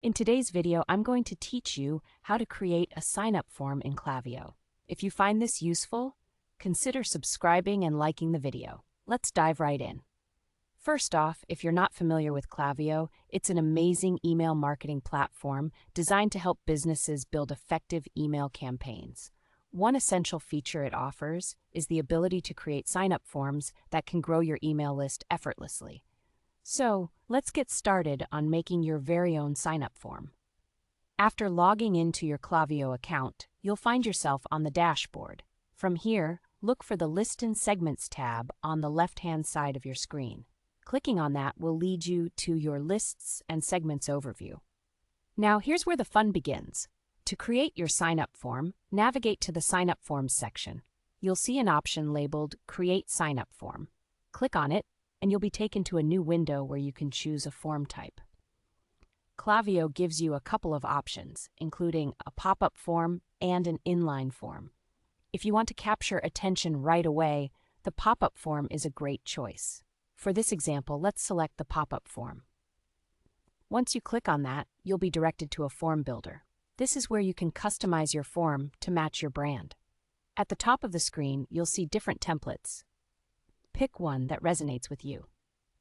In today's video, I'm going to teach you how to create a sign-up form in Klaviyo. If you find this useful, consider subscribing and liking the video. Let's dive right in. First off, if you're not familiar with Klaviyo, it's an amazing email marketing platform designed to help businesses build effective email campaigns. One essential feature it offers is the ability to create sign-up forms that can grow your email list effortlessly. So, let's get started on making your very own sign-up form. After logging into your Klaviyo account, you'll find yourself on the dashboard. From here, look for the List and Segments tab on the left-hand side of your screen. Clicking on that will lead you to your Lists and Segments overview. Now, here's where the fun begins. To create your sign-up form, navigate to the Sign Up Forms section. You'll see an option labeled Create Sign-up Form. Click on it, and you'll be taken to a new window where you can choose a form type. Klaviyo gives you a couple of options, including a pop-up form and an inline form. If you want to capture attention right away, the pop-up form is a great choice. For this example, let's select the pop-up form. Once you click on that, you'll be directed to a form builder. This is where you can customize your form to match your brand. At the top of the screen, you'll see different templates. Pick one that resonates with you.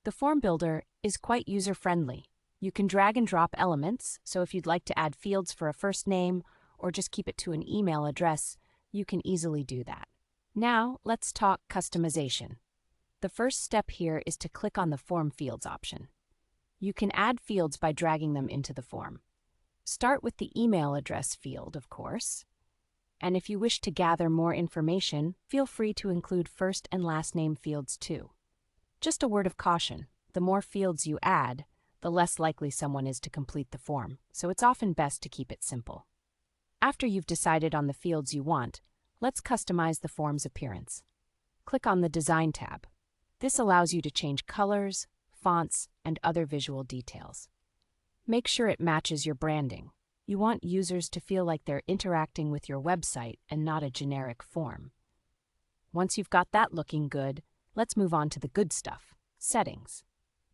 The form builder is quite user-friendly. You can drag and drop elements, so if you'd like to add fields for a first name or just keep it to an email address, you can easily do that. Now, let's talk customization. The first step here is to click on the Form Fields option. You can add fields by dragging them into the form. Start with the email address field, of course. And if you wish to gather more information, feel free to include first and last name fields too. Just a word of caution, the more fields you add, the less likely someone is to complete the form, so it's often best to keep it simple. After you've decided on the fields you want, let's customize the form's appearance. Click on the Design tab. This allows you to change colors, fonts, and other visual details. Make sure it matches your branding. You want users to feel like they're interacting with your website and not a generic form. Once you've got that looking good, let's move on to the good stuff, settings.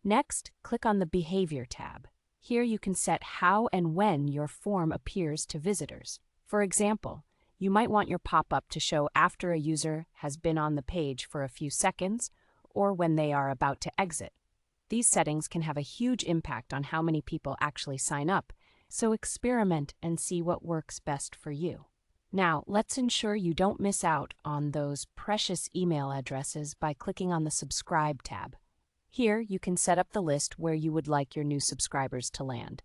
Next, click on the Behavior tab. Here you can set how and when your form appears to visitors. For example, you might want your pop-up to show after a user has been on the page for a few seconds or when they are about to exit. These settings can have a huge impact on how many people actually sign up, so experiment and see what works best for you. Now, let's ensure you don't miss out on those precious email addresses by clicking on the Subscribe tab. Here, you can set up the list where you would like your new subscribers to land.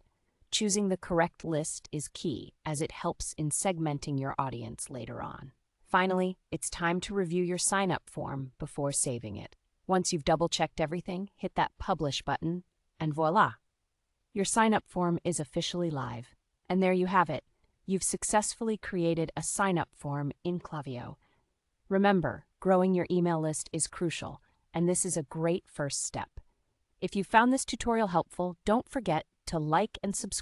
Choosing the correct list is key, as it helps in segmenting your audience later on. Finally, it's time to review your sign-up form before saving it. Once you've double-checked everything, hit that Publish button, and voila! Your sign-up form is officially live. And there you have it. You've successfully created a sign-up form in Klaviyo. Remember, growing your email list is crucial, and this is a great first step. If you found this tutorial helpful, don't forget to like and subscribe.